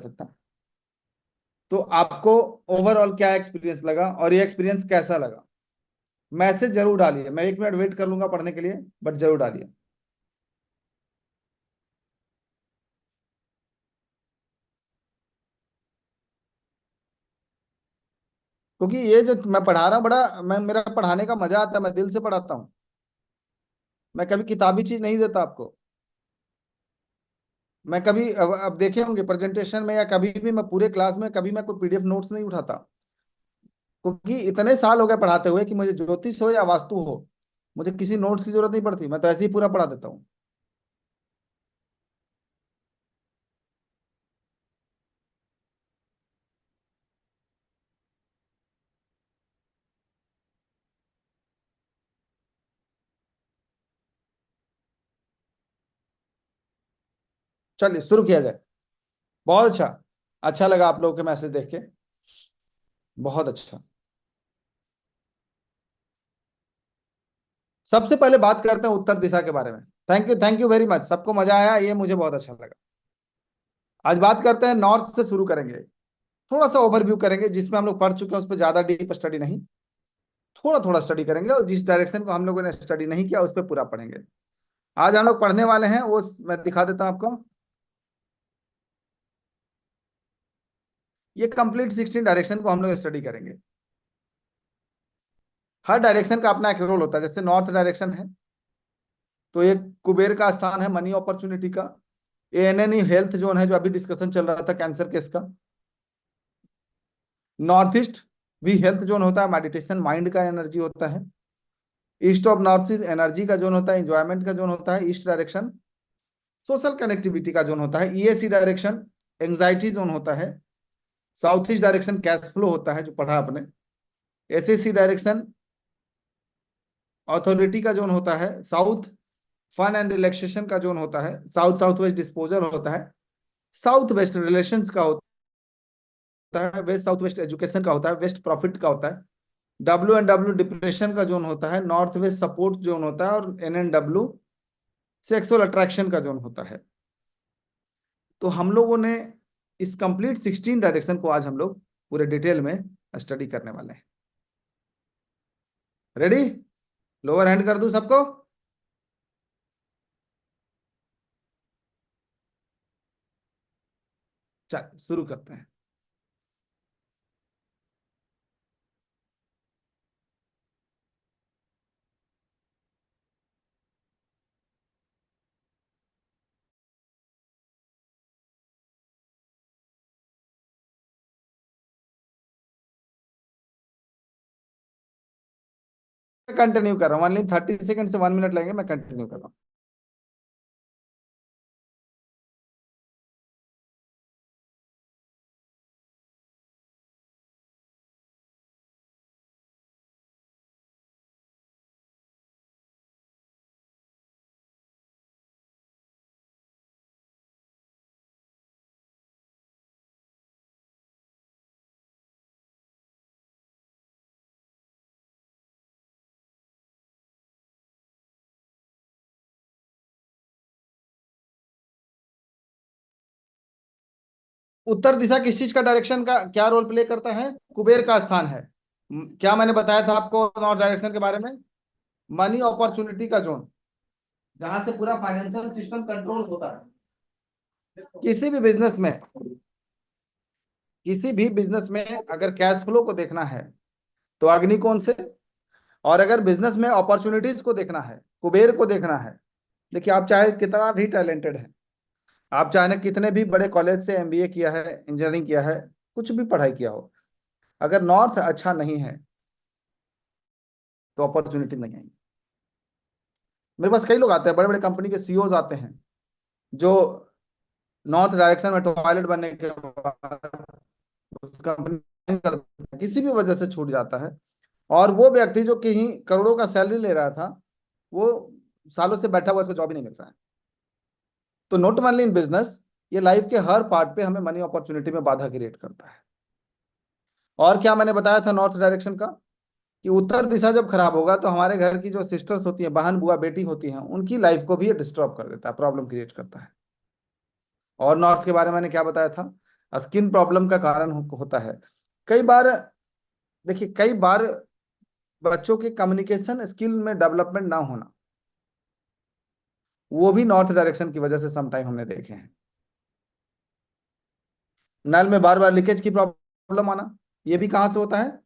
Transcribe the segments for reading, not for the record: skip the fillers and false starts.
सकता। तो आपको ओवरऑल क्या एक्सपीरियंस लगा और ये एक्सपीरियंस कैसा लगा? मैसेज जरूर डालिए, मैं 1 मिनट वेट कर लूंगा पढ़ने के लिए, बट जरूर डालिए। क्योंकि ये जो मैं पढ़ा रहा हूँ बड़ा, मैं मेरा पढ़ाने का मजा आता है, मैं दिल से पढ़ाता हूँ। मैं कभी किताबी चीज नहीं देता आपको। मैं कभी अब देखे होंगे प्रेजेंटेशन में या कभी भी मैं पूरे क्लास में कभी मैं कोई पीडीएफ नोट्स नहीं उठाता। क्योंकि इतने साल हो गए पढ़ाते हुए कि मुझे ज्योतिष हो या वास्तु हो, मुझे किसी नोट्स की जरूरत नहीं पड़ती, मैं तो ऐसे ही पूरा पढ़ा देता हूँ। चलिए शुरू किया जाए। बहुत अच्छा। अच्छा लगा आप लोगों के मैसेज देख के। बहुत अच्छा। सबसे पहले बात करते हैं उत्तर दिशा के बारे में। थैंक यू वेरी मच, सबको मजा आया, ये मुझे बहुत अच्छा लगा। आज बात करते हैं नॉर्थ से शुरू करेंगे। थोड़ा सा ओवरव्यू करेंगे, जिसमें हम लोग पढ़ चुके हैं उस पर ज्यादा डीप स्टडी नहीं, थोड़ा थोड़ा स्टडी करेंगे, और जिस डायरेक्शन को हम लोगों ने स्टडी नहीं किया उस पर पूरा पढ़ेंगे। आज हम लोग पढ़ने वाले हैं वो मैं दिखा देता हूं आपको। ये कंप्लीट 16 डायरेक्शन को हम लोग स्टडी करेंगे। हर डायरेक्शन का अपना एक रोल होता है। जैसे नॉर्थ डायरेक्शन है तो एक कुबेर का स्थान है, मनी अपॉर्चुनिटी का। एएनएन हेल्थ जोन है, जो अभी डिस्कशन चल रहा था कैंसर केस का। नॉर्थ ईस्ट भी हेल्थ जोन होता है, मेडिटेशन माइंड का एनर्जी होता है। East of north east energy का जोन होता है, इंजॉयमेंट का जोन होता है। ईस्ट डायरेक्शन सोशल कनेक्टिविटी का जोन होता है। ईएससी डायरेक्शन एंग्जाइटी जोन होता है। South east direction cash flow होता है, जो पढ़ा आपने। एसएससी डायरेक्शन अथॉरिटी का जोन होता है। साउथ फन एंड रिलैक्सेशन का जोन होता है। साउथ साउथ वेस्ट डिस्पोजल होता है। साउथ वेस्ट रिलेशंस का होता है। वेस्ट साउथ वेस्ट एजुकेशन का होता है। वेस्ट प्रॉफिट का होता है। WNW डिप्रेशन का जोन होता है। नॉर्थ वेस्ट सपोर्ट जोन होता है। और NNW सेक्सुअल अट्रैक्शन का जोन होता है। तो हम लोगों ने इस कंप्लीट 16 डायरेक्शन को आज हम लोग पूरे डिटेल में स्टडी करने वाले हैं। रेडी? लोअर हैंड कर दूं सबको? चल शुरू करते हैं। कंटिन्यू कर रहा हूँ, ओनली 30 सेकंड से 1 मिनट लगेंगे, मैं कंटिन्यू कर रहा हूँ। उत्तर दिशा किस चीज का डायरेक्शन का क्या रोल प्ले करता है? कुबेर का स्थान है। क्या मैंने बताया था आपको नॉर्थ डायरेक्शन के बारे में? मनी अपॉर्चुनिटी का जोन, जहां से पूरा फाइनेंशियल सिस्टम कंट्रोल होता है। किसी भी बिजनेस में, किसी भी बिजनेस में अगर कैश फ्लो को देखना है तो अग्निकोण से, और अगर बिजनेस में अपॉर्चुनिटीज को देखना है, कुबेर को देखना है। देखिए, आप चाहे कितना भी टैलेंटेड है, आप चाहे कितने भी बड़े कॉलेज से एमबीए किया है, इंजीनियरिंग किया है, कुछ भी पढ़ाई किया हो, अगर नॉर्थ अच्छा नहीं है तो अपॉर्चुनिटी नहीं आएंगी। मेरे पास कई लोग आते हैं, बड़े बड़े कंपनी के सीईओज आते हैं, जो नॉर्थ डायरेक्शन में टॉयलेट बनने के बाद उस कंपनी किसी भी वजह से छूट जाता है, और वो व्यक्ति जो कहीं करोड़ों का सैलरी ले रहा था, वो सालों से बैठा हुआ, उसको जॉब ही नहीं मिल रहा है। तो नॉट ओनली इन बिजनेस, ये लाइफ के हर पार्ट पे हमें मनी अपॉर्चुनिटी में बाधा क्रिएट करता है। और क्या मैंने बताया था नॉर्थ डायरेक्शन का, कि उत्तर दिशा जब खराब होगा तो हमारे घर की जो सिस्टर्स होती हैं, बहन बुआ बेटी होती हैं, उनकी लाइफ को भी ये डिस्टर्ब कर देता है, प्रॉब्लम क्रिएट करता है। और नॉर्थ के बारे में मैंने क्या बताया था? स्किन प्रॉब्लम का कारण होता है। कई बार, देखिए कई बार बच्चों के कम्युनिकेशन स्किल में डेवलपमेंट ना होना, वो भी नॉर्थ डायरेक्शन की वजह से समटाइम हमने देखे हैं। नल में बार बार लीकेज की प्रॉब्लम आना, ये भी कहाँ से होता है?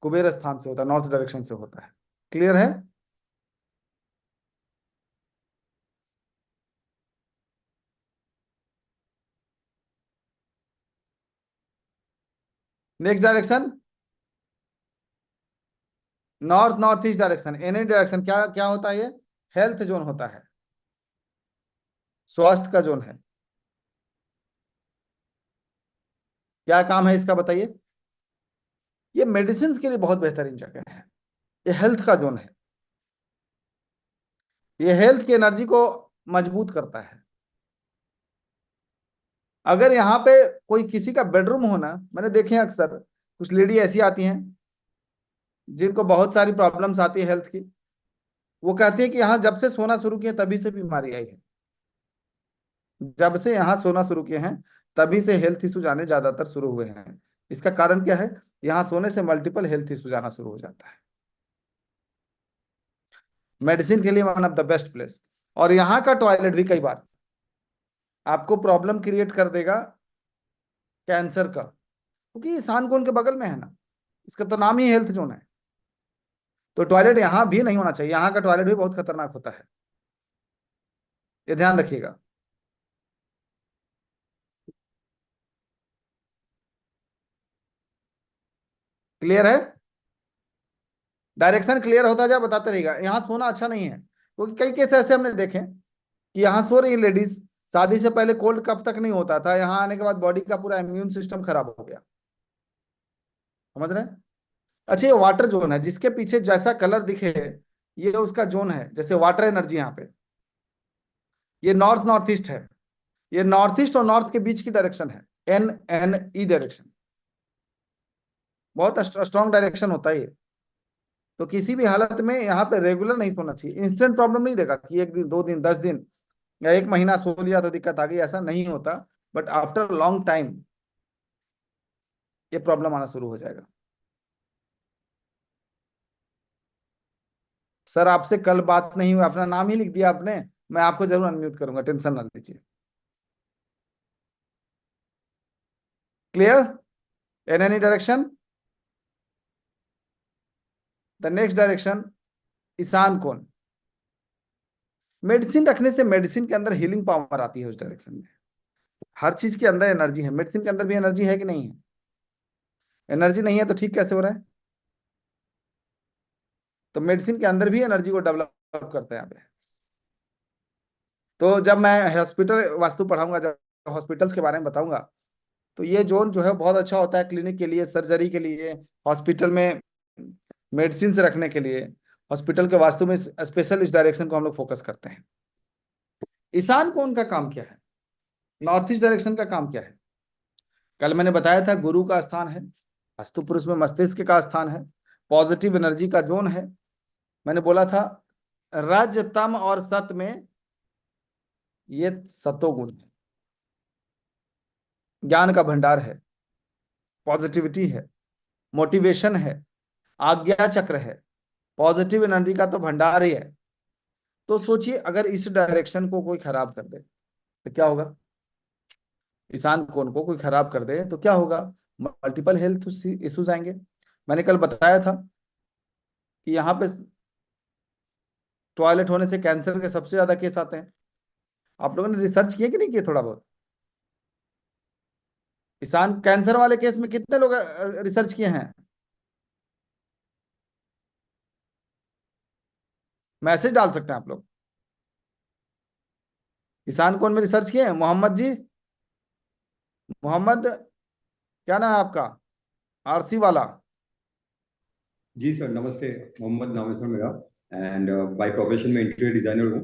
कुबेर स्थान से होता है, नॉर्थ डायरेक्शन से होता है। क्लियर है? Next direction, north north east direction, any direction, क्या क्या होता है ये? हेल्थ जोन होता है, स्वास्थ्य का जोन है। क्या काम है इसका बताइए? ये मेडिसिन के लिए बहुत बेहतरीन जगह है। ये हेल्थ का जोन है, ये हेल्थ की एनर्जी को मजबूत करता है। अगर यहाँ पे कोई किसी का बेडरूम होना, मैंने देखे हैं अक्सर कुछ लेडी ऐसी आती हैं जिनको बहुत सारी प्रॉब्लम्स आती है हेल्थ की, वो कहती है कि यहाँ जब से सोना शुरू किए तभी से बीमारी आई है। जब से यहाँ सोना शुरू किए हैं तभी से हेल्थ इशूज आने ज्यादातर शुरू हुए हैं। इसका कारण क्या है? यहाँ सोने से मल्टीपल हेल्थ इशूज आना शुरू हो जाता है। मेडिसिन के लिए one of the best place. और यहाँ का टॉयलेट भी कई बार आपको प्रॉब्लम क्रिएट कर देगा कैंसर का, क्योंकि ईशान कोण के बगल में है ना, इसका तो नाम ही हेल्थ जोन है। तो टॉयलेट यहाँ भी नहीं होना चाहिए, यहाँ का टॉयलेट भी बहुत खतरनाक होता है, ये ध्यान रखिएगा। क्लियर है? डायरेक्शन क्लियर होता जाए बताते रहिएगा। यहाँ सोना अच्छा नहीं है, क्योंकि कई केस ऐसे हमने देखे कि यहाँ सो रही लेडीज, शादी से पहले कोल्ड कब तक नहीं होता था, यहाँ आने के बाद बॉडी का पूरा इम्यून सिस्टम खराब हो गया। समझ रहे हैं? अच्छा, ये वाटर जोन है, जिसके पीछे जैसा कलर दिखे ये उसका जोन है, जैसे वाटर एनर्जी यहाँ पे। ये नॉर्थ नॉर्थ ईस्ट है, ये नॉर्थ ईस्ट और नॉर्थ के बीच की डायरेक्शन है, NNE डायरेक्शन। बहुत स्ट्रॉन्ग डायरेक्शन होता है ये। तो किसी भी हालत में यहाँ पे रेगुलर नहीं सोना चाहिए। इंस्टेंट प्रॉब्लम नहीं देगा कि एक दिन, 2 दिन, 10 दिन या एक महीना सो लिया तो दिक्कत आ गई, ऐसा नहीं होता। बट आफ्टर लॉन्ग टाइम ये प्रॉब्लम आना शुरू हो जाएगा। सर आपसे कल बात नहीं हुई, अपना नाम ही लिख दिया आपने, मैं आपको जरूर अनम्यूट करूंगा, टेंशन ना लीजिए। Clear? In any direction. The next direction, ईशान कोण। मेडिसिन रखने से मेडिसिन के अंदर हीलिंग पावर आती है उस डायरेक्शन में। हर चीज के अंदर एनर्जी है, मेडिसिन के अंदर भी एनर्जी है कि नहीं है? एनर्जी नहीं है तो ठीक कैसे हो रहा है? तो मेडिसिन के अंदर भी एनर्जी को डेवलप करते हैं यहाँ पे। तो जब मैं हॉस्पिटल वास्तु पढ़ाऊंगा, जब हॉस्पिटल्स के बारे में बताऊंगा, तो ये जोन जो है बहुत अच्छा होता है क्लिनिक के लिए, सर्जरी के लिए, हॉस्पिटल में मेडिसिन से रखने के लिए। हॉस्पिटल के वास्तु में स्पेशल इस डायरेक्शन को हम लोग फोकस करते हैं। ईशान कोण का काम क्या है? नॉर्थ ईस्ट डायरेक्शन का काम क्या है? कल मैंने बताया था गुरु का स्थान है, वास्तु पुरुष में मस्तिष्क का स्थान है, पॉजिटिव एनर्जी का जोन है। मैंने बोला था रज तम और सत में ये सतोगुण है, ज्ञान का भंडार है, पॉजिटिविटी है, मोटिवेशन है, आज्ञा चक्र है, पॉजिटिव एनर्जी का तो भंडार ही है। तो सोचिए अगर इस डायरेक्शन को कोई खराब कर दे तो क्या होगा? ईशान कोण को कोई खराब कर दे तो क्या होगा? मल्टीपल हेल्थ इश्यूज आएंगे। मैंने कल बताया था कि यहाँ पे टॉयलेट होने से कैंसर के सबसे ज्यादा केस आते हैं। आप लोगों ने रिसर्च किए कि नहीं किए थोड़ा बहुत? ईशान कैंसर वाले केस में कितने लोग रिसर्च किए हैं? मैसेज डाल सकते हैं आप लोग। ईशान कोण में रिसर्च किए हैं मोहम्मद जी? मोहम्मद, क्या नाम है आपका? RC वाला। जी सर, नमस्ते। मोहम्मद नाम है सर मेरा। एंड बाय प्रोफेशन में इंटीरियर डिजाइनर हूँ।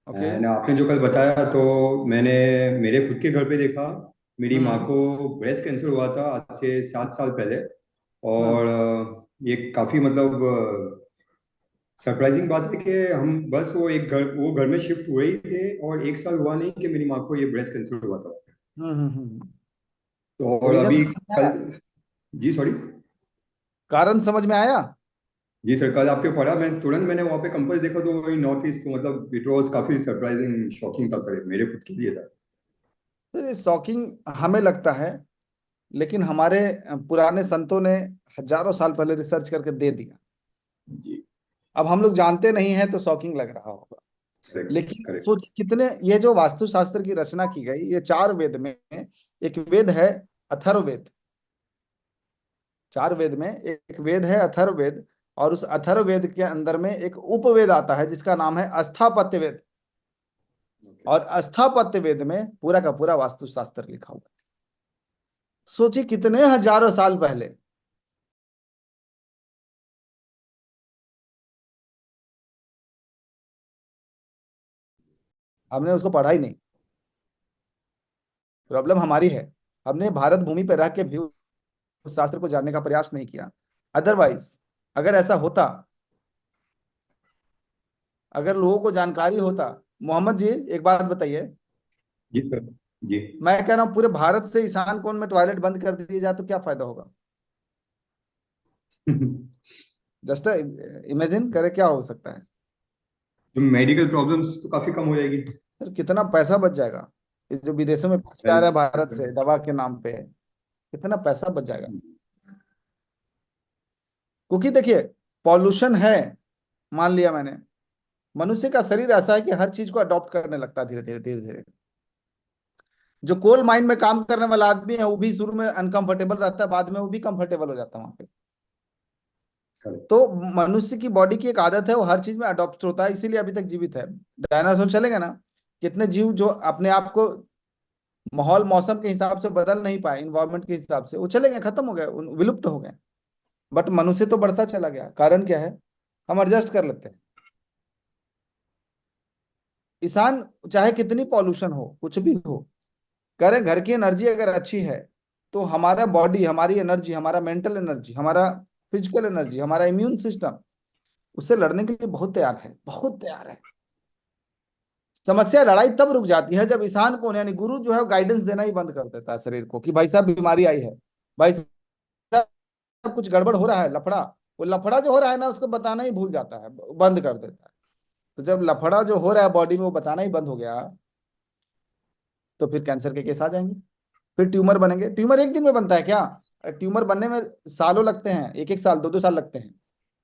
ओके। एंड आपने जो कल बताया तो मैंने मेरे खुद के घर पे देखा। मेरी माँ हम्म। को ब्रेस्ट कैंसर हुआ था आज से 7 साल पहले। हम्म। और ये काफ़ी मतलब सरप्राइजिंग बात है कि हम बस वो घर में शिफ्ट हुए ही थे और 1 साल हुआ नहीं कि मेरी माँ को ये ब्रेस्ट कैंसर हुआ था। हम्म। तो और रीजन अभी समझ में कल। आया? जी सॉरी। कारण समझ में आया? जी सर, कल आपके पढ़ा, मैं तुरंत मैंने वहाँ पे कंपास देखा तो वही नॉर्थ ईस्ट, मतलब इट वाज काफी सरप्राइजिंग शॉकिंग था सर, मेरे खुद के लिए था। तो ये शॉकिंग हमें लगता है, लेकिन हमारे पुराने संतों ने हजारों साल पहले रिसर्च करके दे दिया। जी। अब हम लोग जानते नहीं है तो शॉकिंग लग रहा होगा। करेक्ट लेकिन करेक्ट। सोच कितने, ये जो वास्तुशास्त्र की रचना की गई, ये चार वेद में, एक वेद है अथर्ववेद। चार वेद में एक वेद है अथर्ववेद, और उस अथर्ववेद के अंदर में एक उपवेद आता है जिसका नाम है अस्थापत्य वेद। ओके। और अस्थापत्य वेद में पूरा का पूरा वास्तुशास्त्र लिखा हुआ है। सोचिए कितने हजारों साल पहले। हमने उसको पढ़ा ही नहीं। प्रॉब्लम हमारी है, हमने भारत भूमि पर रह के भी उस शास्त्र को जानने का प्रयास नहीं किया। अदरवाइज, अगर ऐसा होता, अगर लोगों को जानकारी होता। मोहम्मद जी, एक बात बताइए। जी सर। जी। मैं कह रहा हूँ पूरे भारत से ईशान कोण में टॉयलेट बंद कर दिए जाए तो क्या फायदा होगा? जस्ट इमेजिन करे क्या हो सकता है। तो मेडिकल प्रॉब्लम्स तो काफी कम हो जाएगी। सर कितना पैसा बच जाएगा। इस जो विदेशों में पैसे आ रहा है हेल्थ भारत सेक्टर। से दवा के नाम पे, कितना पैसा बच जाएगा। क्योंकि देखिए, पॉल्यूशन है, मान लिया मैंने। मनुष्य का शरीर ऐसा है कि हर चीज को अडॉप्ट करने लगता है धीरे धीरे धीरे धीरे। जो कोल माइन में काम करने वाला आदमी है वो भी शुरू में अनकंफर्टेबल रहता है, बाद में वो भी कंफर्टेबल हो जाता है वहां पे। करेक्ट। तो मनुष्य की बॉडी की एक आदत है, वो हर चीज में अडॉप्ट होता है, इसीलिए अभी तक जीवित है। डायनासोर चलेगा ना, कितने जीव जो अपने आप को माहौल मौसम के हिसाब से बदल नहीं पाए, इन्वायरमेंट के हिसाब से, वो चले गए, खत्म हो गए, विलुप्त हो गए। बट मनुष्य तो बढ़ता चला गया, कारण क्या है? हम एडजस्ट कर लेते हैं। इंसान चाहे कितनी पॉल्यूशन हो, कुछ भी हो, करे घर की एनर्जी अगर अच्छी है, तो हमारा बॉडी, हमारी एनर्जी, हमारा मेंटल एनर्जी, हमारा फिजिकल एनर्जी, हमारा इम्यून सिस्टम उससे लड़ने के लिए बहुत तैयार है, बहुत तैयार है। समस्या, लड़ाई तब रुक जाती है जब इंसान को, यानी गुरु जो है गाइडेंस देना ही बंद कर देता है शरीर को कि भाई साहब बीमारी आई है, भाई साहब कुछ गड़बड़ हो रहा है, लफड़ा। वो लफड़ा जो हो रहा है ना उसको बताना ही भूल जाता है, बंद कर देता है। तो जब लफड़ा जो हो रहा है बॉडी में वो बताना ही बंद हो गया, तो फिर कैंसर के केस आ जाएंगे, फिर ट्यूमर बनेंगे। ट्यूमर एक दिन में बनता है क्या? ट्यूमर बनने में सालों लगते हैं, एक एक साल, दो दो साल लगते हैं,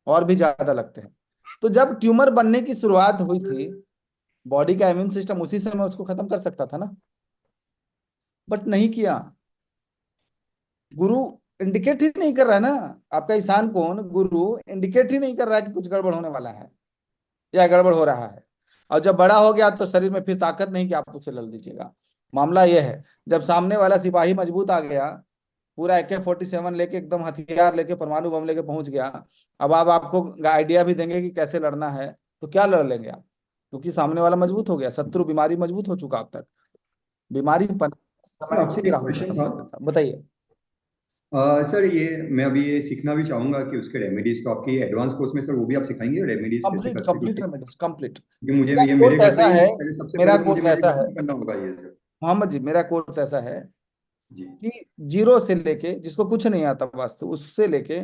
और भी ज्यादा लगते हैं। तो जब ट्यूमर बनने की शुरुआत हुई थी, बॉडी का इम्यून सिस्टम उसी समय उसको खत्म कर सकता था ना, बट नहीं किया। गुरु इंडिकेट ही नहीं कर रहा है ना, आपका ईशान कौन गुरु इंडिकेट ही नहीं कर रहा है कि कुछ गड़बड़ होने वाला है या गड़बड़ हो रहा है। और जब बड़ा हो गया तो शरीर में फिर ताकत नहीं कि आप उससे लड़ लीजिएगा। मामला यह है, जब सामने वाला सिपाही मजबूत आ गया, पूरा AK-47 लेके, एकदम हथियार लेके, परमाणु बम लेके पहुंच गया, अब आप आपको आइडिया भी देंगे कि कैसे लड़ना है, तो क्या लड़ लेंगे आप? क्योंकि सामने वाला मजबूत हो गया, शत्रु बीमारी मजबूत हो चुका अब तक। बीमारी सर समय आपसे ही एक राहुल क्वेश्चन खत्म था। कर देता, बताइए। सर ये मैं अभी ये सीखना भी चाहूंगा कि उसके रेमेडीज, तो आपकी एडवांस कोर्स में सर वो भी आप सिखाएंगे रेमेडीज कैसे कंप्लीट करते हैं कंप्लीट क्योंकि रेमेडीज कंप्लीट। मुझे मेरा ये मेरे कोर्स घर पे ऐसा ही है, है, तो पहले सबसे मेरा पहले तो मुझे कोर्स मेरे ऐसा घर है, पे करना होगा ये सर। मोहम्मद जी, मेरा कोर्स ऐसा है जी। कि जीरो से लेके, जिसको कुछ नहीं आता वास्तु, उससे लेके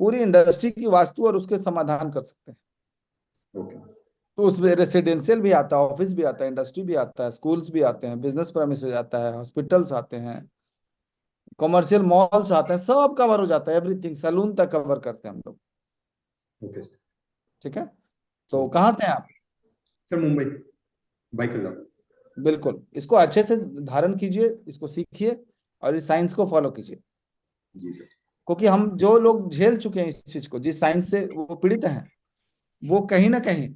पूरी इंडस्ट्री की वास्तु और उसके समाधान कर सकते हैं। ओके। तो उसमें रेसिडेंशियल भी आता है, ऑफिस भी आता है, इंडस्ट्री भी आता है, स्कूल्स भी आते हैं, बिजनेस प्रेमिसेस आता है, हॉस्पिटल्स आते हैं, कमर्शियल मॉल्स आते हैं, सब कवर हो जाता है, एवरीथिंग, सैलून तक कवर करते हैं हम लोग। Okay sir. ठीक है। तो ठीक। कहाँ से हैं आप? Sir Mumbai, bike colour. बिल्कुल, इसको अच्छे से धारण कीजिए, इसको सीखिए, और इस साइंस को फॉलो कीजिए। जी सर। क्योंकि हम जो लोग झेल चुके हैं इस चीज को, जिस साइंस से वो पीड़ित हैं, वो कहीं ना कहीं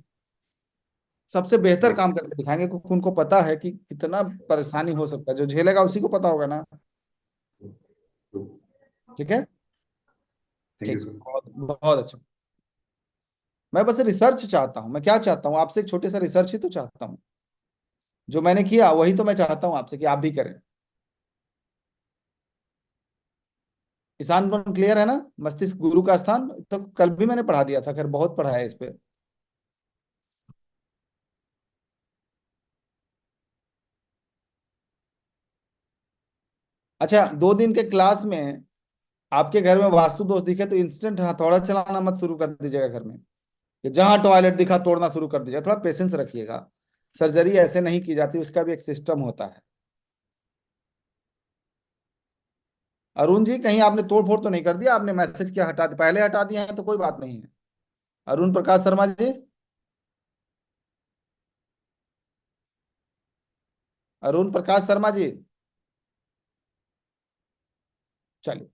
सबसे बेहतर काम करके दिखाएंगे, क्योंकि उनको पता है कि कितना परेशानी हो सकता है। जो झेलेगा उसी को पता होगा ना। ठीक है। थैंक यू ठीक, सर। बहुत बहुत अच्छा। मैं बस रिसर्च चाहता हूँ, मैं क्या चाहता हूँ आपसे, एक छोटे सा रिसर्च ही तो चाहता हूँ। जो मैंने किया वही तो मैं चाहता हूँ आपसे कि आप भी करें। ईशान कौन क्लियर है ना? मस्तिष्क गुरु का स्थान तो कल भी मैंने पढ़ा दिया था, खैर बहुत पढ़ा है इस पे। अच्छा, 2 दिन के क्लास में आपके घर में वास्तु दोष दिखे तो इंस्टेंट हथौड़ा चलाना मत शुरू कर दीजिएगा घर में, कि जहां टॉयलेट दिखा तोड़ना शुरू कर दीजिएगा। थोड़ा पेशेंस रखिएगा। सर्जरी ऐसे नहीं की जाती, उसका भी एक सिस्टम होता है। अरुण जी, कहीं आपने तोड़ फोड़ तो नहीं कर दिया? आपने मैसेज किया हटा दिया, पहले हटा दिया है तो कोई बात नहीं है। अरुण प्रकाश शर्मा जी, अरुण प्रकाश शर्मा जी, चलिए।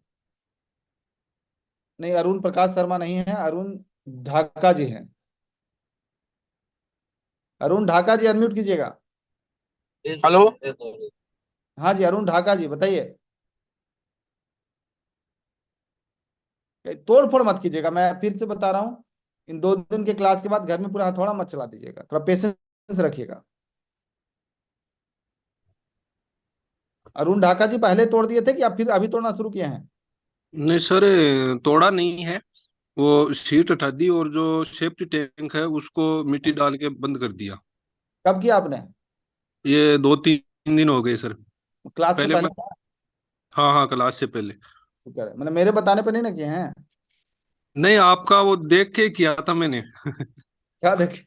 नहीं, अरुण प्रकाश शर्मा नहीं है, अरुण ढाका जी हैं। अरुण ढाका जी, अनम्यूट कीजिएगा। हेलो। हाँ जी, अरुण ढाका जी, बताइए। तोड़ फोड़ मत कीजिएगा, मैं फिर से बता रहा हूँ। इन 2 दिन के क्लास के बाद घर में पूरा हथौड़ा मत चला दीजिएगा, थोड़ा पेशेंस रखिएगा। अरुण ढाका जी, पहले तोड़ दिए थे कि आप फिर अभी तोड़ना शुरू किए हैं? नहीं सर, तोड़ा नहीं है। वो सीट हटा दी और जो सेफ्टी टैंक है उसको मिट्टी डाल के बंद कर दिया। कब किया आपने? ये 2-3 दिन हो गए सर। क्लास से पहले पहले मैं, था? हाँ हाँ, क्लास से पहले। शुक्र है, मैंने मेरे बताने पर नहीं ना किए हैं। नहीं, आपका वो देख के किया था मैंने। क्या देखे?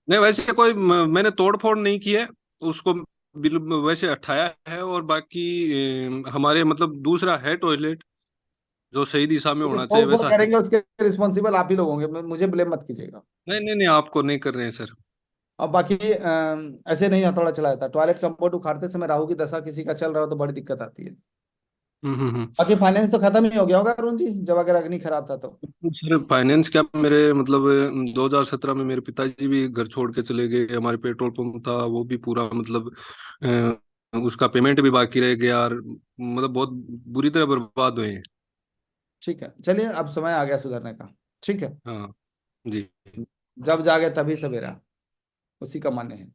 नहीं, वैसे कोई मैंने तोड़ फोड़ नहीं की है उसको। वैसे हटाया है। और बाकी हमारे मतलब दूसरा है टॉयलेट जो सही दिशा में होना चाहिए तोड़ फोड़ वैसा है। करेंगे उसके रिस्पॉन्सिबल आप ही लोग होंगे, मुझे ब्लेम मत कीजिएगा। नहीं नहीं नहीं, आपको नहीं कर रहे हैं सर। और बाकी ऐसे नहीं हथौड़ा चलाया था। टॉयलेट कम्पोर्ट उखाड़ते समय राहु की दशा किसी का चल रहा हो तो बड़ी दिक्कत आती है। हम्म। बाकी फाइनेंस तो खत्म ही हो गया होगा अरुण जी, जब अगर अग्नि खराब था तो। सर फाइनेंस क्या, मेरे मतलब 2017 में मेरे पिताजी भी घर छोड़ के चले गए। हमारे पेट्रोल पंप था वो भी पूरा मतलब उसका पेमेंट भी बाकी रह गया। और मतलब बहुत बुरी तरह बर्बाद हुए हैं। ठीक है, चलिए, अब समय आ गया सुधरने का। ठीक है। हाँ जी। जब जागे तभी सवेरा, उसी का मान्य है।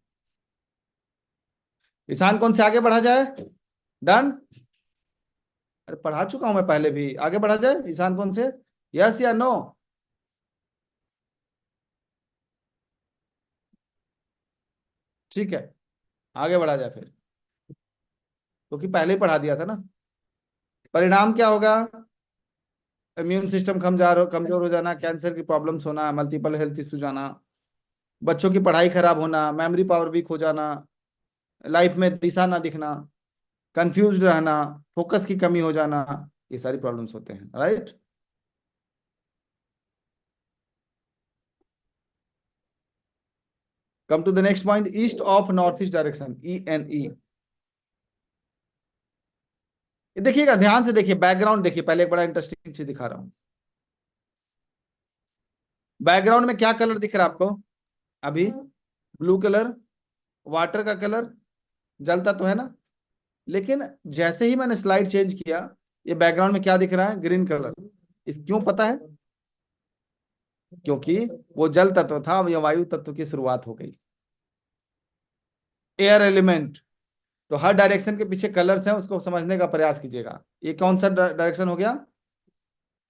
ईशान कौन से आगे बढ़ा जाए? डन। अरे पढ़ा चुका हूं मैं पहले भी, आगे बढ़ा जाए ईशान कौन से? यस या नो? ठीक है, आगे बढ़ा जाए फिर, क्योंकि पहले ही पढ़ा दिया था ना। परिणाम क्या होगा? इम्यून सिस्टम कमजोर हो जाना, कैंसर की प्रॉब्लम्स होना, मल्टीपल हेल्थ इश्यू जाना, बच्चों की पढ़ाई खराब होना, मेमोरी पावर वीक हो जाना, लाइफ में दिशा ना दिखना, कंफ्यूज रहना, फोकस की कमी हो जाना, ये सारी प्रॉब्लम्स होते हैं, right. Come to the next point, east of north east direction, ENE। देखिएगा, ध्यान से देखिए, बैकग्राउंड देखिए, पहले एक बड़ा इंटरेस्टिंग चीज दिखा रहा हूं। बैकग्राउंड में क्या कलर दिख रहा है आपको अभी? ब्लू कलर, वाटर का कलर, जलता तो है ना। लेकिन जैसे ही मैंने स्लाइड चेंज किया, ये बैकग्राउंड में क्या दिख रहा है? Green colour. इस क्यों पता है? क्योंकि वो जल तत्व था, अब ये वायु तत्व की शुरुआत हो गई। Air element. तो हर डायरेक्शन के पीछे कलर्स हैं, उसको समझने का प्रयास कीजिएगा। ये कौन सा डायरेक्शन हो गया?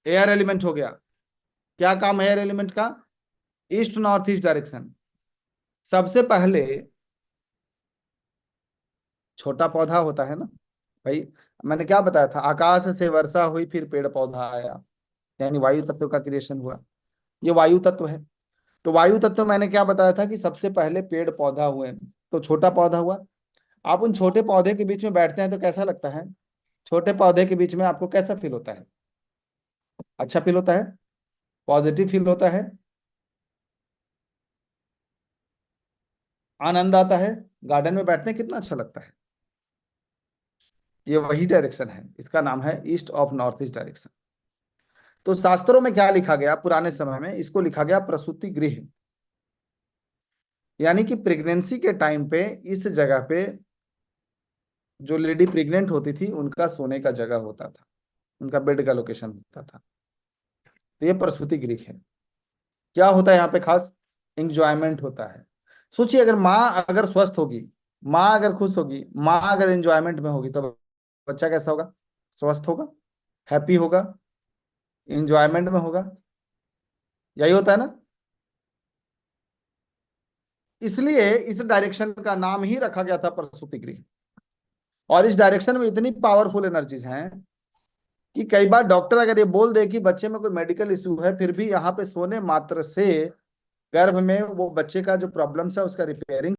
एयर एलिमेंट हो गया। क्या काम है एयर एलिमेंट का? East north east direction. सबसे पहले छोटा पौधा होता है ना भाई। मैंने क्या बताया था? आकाश से वर्षा हुई, फिर पेड़ पौधा आया, यानी वायु तत्व का क्रिएशन हुआ। ये वायु तत्व है। तो वायु तत्व मैंने क्या बताया था कि सबसे पहले पेड़ पौधा हुए, तो छोटा पौधा हुआ। आप उन छोटे पौधे के बीच में बैठते हैं तो कैसा लगता है? छोटे पौधे के बीच में आपको कैसा फील होता है? अच्छा फील होता है? पॉजिटिव फील होता है? आनंद आता है? गार्डन में बैठने कितना अच्छा लगता है। ये वही डायरेक्शन है, इसका नाम है east of north east direction. तो शास्त्रों में क्या लिखा गया पुराने समय में? इसको लिखा गया प्रसूति गृह। यानी कि प्रेगनेंसी के टाइम पे इस जगह पे जो लेडी प्रेग्नेंट होती थी उनका सोने का जगह होता था, उनका बेड का लोकेशन होता था। तो ये प्रसूति गृह है। क्या होता है यहाँ पे खास? इंजॉयमेंट होता है। सोचिए, अगर माँ अगर स्वस्थ होगी, माँ अगर खुश होगी, माँ अगर एंजॉयमेंट में होगी, तो बच्चा कैसा होगा? स्वस्थ होगा, हैप्पी होगा, इंजॉयमेंट में होगा। यही होता है ना। इसलिए इस डायरेक्शन का नाम ही रखा गया था प्रसूति गृह। और इस डायरेक्शन में इतनी पावरफुल एनर्जीज हैं कि कई बार डॉक्टर अगर ये बोल दे कि बच्चे में कोई मेडिकल इशू है, फिर भी यहाँ पे सोने मात्र से गर्भ में वो बच्चे का जो प्रॉब्लम्स है उसका रिपेयरिंग